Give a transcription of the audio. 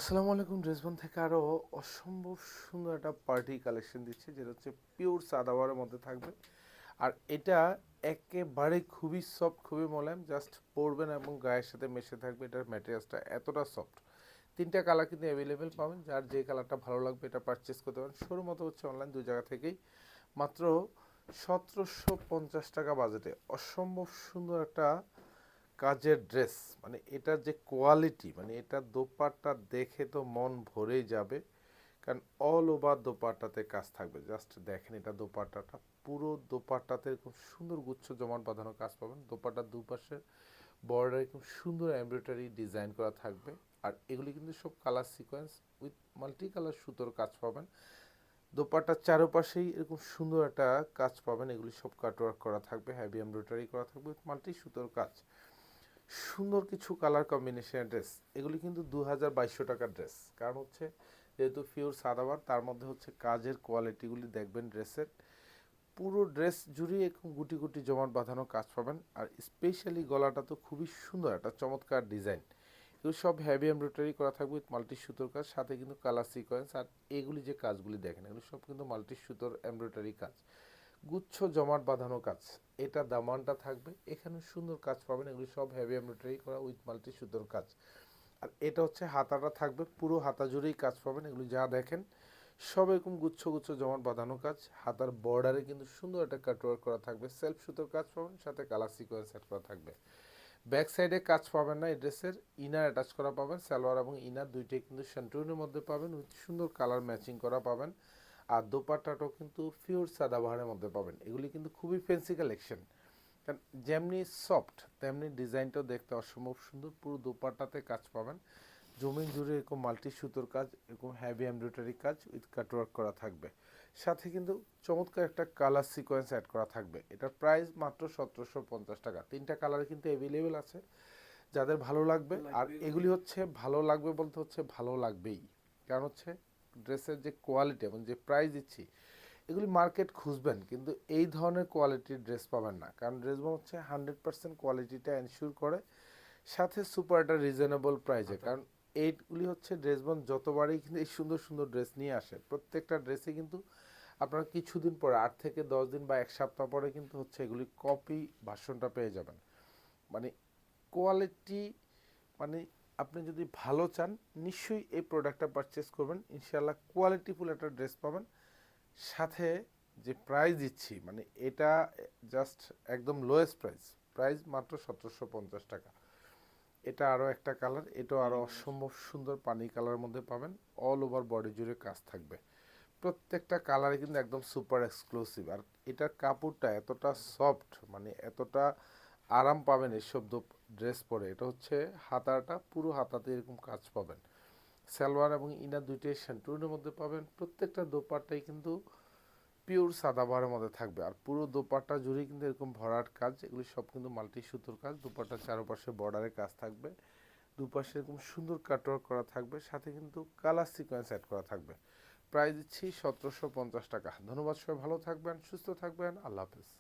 আসসালামু আলাইকুম। ড্রেসবন থেকে আরও অসম্ভব সুন্দর একটা পার্টি কালেকশন দিচ্ছে, যেটা হচ্ছে পিওর সাদাবারের মধ্যে থাকবে। আর এটা একেবারে খুবই সফট, খুবই মোলায়েম, জাস্ট পরবেন এবং গায়ের সাথে মেশে থাকবে। এটার ম্যাটেরিয়ালসটা এতটা সফট। তিনটা কালার কিন্তু অ্যাভেলেবেল পাবেন, যার যে কালারটা ভালো লাগবে এটা পারচেস করতে পারেন। শুরু মতো হচ্ছে অনলাইন দুই জায়গা থেকেই মাত্র 1750 টাকা বাজেটে অসম্ভব সুন্দর একটা কাজের ড্রেস। মানে এটার যে কোয়ালিটি, মানে এটার দোপাট্টা দেখে তো মন ভরেই যাবে, কারণ অল ওভার দোপাট্টাতে কাজ থাকবে। জাস্ট দেখেন এটা দোপাট্টাটা, পুরো দোপাট্টাতে খুব সুন্দর গুচ্ছ জমাট বাঁধানো কাজ পাবেন। দোপাট্টার দুপাশে বর্ডারে খুব সুন্দর এমব্রয়ডারি ডিজাইন করা থাকবে। আর এগুলি কিন্তু সব colour sequence with multi colour সুতোর কাজ পাবেন। দোপাট্টার চারপাশেই এরকম সুন্দর একটা কাজ পাবেন। এগুলি সব কাটওয়ার্ক করা থাকবে, হেভি এমব্রয়ডারি করা থাকবে উইথ মাল্টি সুতোর কাজ। সুন্দর কিছু কালার কম্বিনেশনের ড্রেস। এগুলি কিন্তু 2200 টাকার ড্রেস, কারণ হচ্ছে যেহেতু পিওর সাদাবার, তার মধ্যে হচ্ছে কাজের কোয়ালিটিগুলি দেখবেন ড্রেসের। পুরো ড্রেস জুড়ে এরকম গুটি গুটি জমাট বাঁধানো কাজ পাবেন। আর স্পেশালি গলাটা তো খুবই সুন্দর, একটা চমৎকার ডিজাইন। এগুলো সব হেভি এমব্রয়ডারি করা থাকবে উইথ মাল্টি সুতোর কাজ, সাথে কিন্তু কালার সিকোয়েন্স। আর এগুলি যে কাজগুলি দেখেন, এগুলো সব কিন্তু মাল্টি সুতোর এমব্রয়ডারি কাজ, গুচ্ছ জমাট বাঁধানো কাজ। এটা দামানটা থাকবে, এখানে সুন্দর কাজ পাবেন। এগুলি সব হেভি এমব্রয়ডারি করা উইথ মাল্টি সুতোর কাজ। আর এটা হচ্ছে হাতাটা থাকবে, পুরো হাতা জুড়েই কাজ পাবেন। এগুলি যা দেখেন সব এরকম গুচ্ছ গুচ্ছ জমাট বাঁধানো কাজ। হাতার বর্ডারে কিন্তু সুন্দর একটা কাটওয়ার্ক করা থাকবে, সেলফ সুতোর কাজ পাবেন, সাথে কালার সিকোয়েন্স সেট করা থাকবে। ব্যাক সাইডে কাজ পাবেন না এই ড্রেসের, ইনার অ্যাটাচ করা পাবেন। সালোয়ার এবং ইনার দুইটাই কিন্তু সেন্টুরিনের মধ্যে পাবেন, উইথ সুন্দর কালার ম্যাচিং করা পাবেন। আর দোপাট্টাটাও কিন্তু পিওর সাদাবাহারের মধ্যে পাবেন। এগুলি কিন্তু খুবই ফ্যান্সি কালেকশন, কারণ যেমনি সফট তেমনি ডিজাইনটাও দেখতে অসম্ভব সুন্দর। পুরো দোপাট্টাতে কাজ পাবেন, জমিন জুড়ে এরকম মাল্টি সুতোর কাজ, এরকম হ্যাভি এমব্রয়ডারি কাজ উইথ কাটওয়ার্ক করা থাকবে। সাথে কিন্তু চমৎকার একটা কালার সিকোয়েন্স অ্যাড করা থাকবে। এটার প্রাইস মাত্র 1750 টাকা। তিনটা কালার কিন্তু অ্যাভেলেবেল আছে, যাদের ভালো লাগবে। আর এগুলি হচ্ছে ভালো লাগবে বলতে হচ্ছে ভালো লাগবেই, কারণ হচ্ছে ড্রেসের যে কোয়ালিটি এবং যে প্রাইস দিচ্ছি, এগুলি মার্কেট খুঁজবেন কিন্তু এই ধরনের কোয়ালিটির ড্রেস পাবেন না। কারণ ড্রেসগুলো হচ্ছে 100% কোয়ালিটিটা এনশিওর করে, সাথে সুপার একটা রিজনেবল প্রাইসে। কারণ এইগুলি হচ্ছে ড্রেসবন যতবারই কিন্তু এই সুন্দর সুন্দর ড্রেস নিয়ে আসে, প্রত্যেকটা ড্রেসে কিন্তু আপনারা কিছুদিন পরে, 8 থেকে 10 দিন বা 1 সপ্তাহ পরে কিন্তু হচ্ছে এগুলি কপি ভার্সনটা পেয়ে যাবেন। মানে কোয়ালিটি, মানে আপনি যদি ভালো চান নিশ্চয়ই এই প্রোডাক্টটা পারচেস করবেন, ইনশাআল্লাহ কোয়ালিটিফুল একটা ড্রেস পাবেন। সাথে যে প্রাইস দিচ্ছি, মানে এটা জাস্ট একদম লোয়েস্ট প্রাইস। প্রাইস মাত্র 1750 টাকা। এটা আরও একটা কালার, এটাও আরও অসম্ভব সুন্দর পানি কালারের মধ্যে পাবেন। অল ওভার বডি জুড়ে কাজ থাকবে, প্রত্যেকটা কালারে কিন্তু একদম সুপার এক্সক্লুসিভ। আর এটার কাপড়টা এতটা সফট, মানে এতটা আরাম পাবেন এসব ড্রেস পরে। এটা হচ্ছে হাতাটা, পুরো হাতাতে এরকম কাজ পাবেন। সালোয়ার এবং ইনার দুইটাই সেন্টুরিনের মধ্যে পাবেন। প্রত্যেকটা দোপাট্টাই কিন্তু পিওর সাদাবাহারের মধ্যে থাকবে। আর পুরো দোপাট্টা জুড়ে কিন্তু এরকম ভরাট কাজ, এগুলি সব কিন্তু মাল্টি সুতোর কাজ। দোপাট্টার চারপাশে বর্ডারে কাজ থাকবে, দুপাশে এরকম সুন্দর কাটওয়ার্ক করা থাকবে, সাথে কিন্তু কালার সিকোয়েন্স অ্যাড করা থাকবে। প্রাইস দিচ্ছি 1750 টাকা। ধন্যবাদ, সবাই ভালো থাকবেন, সুস্থ থাকবেন, আল্লাহ হাফেজ।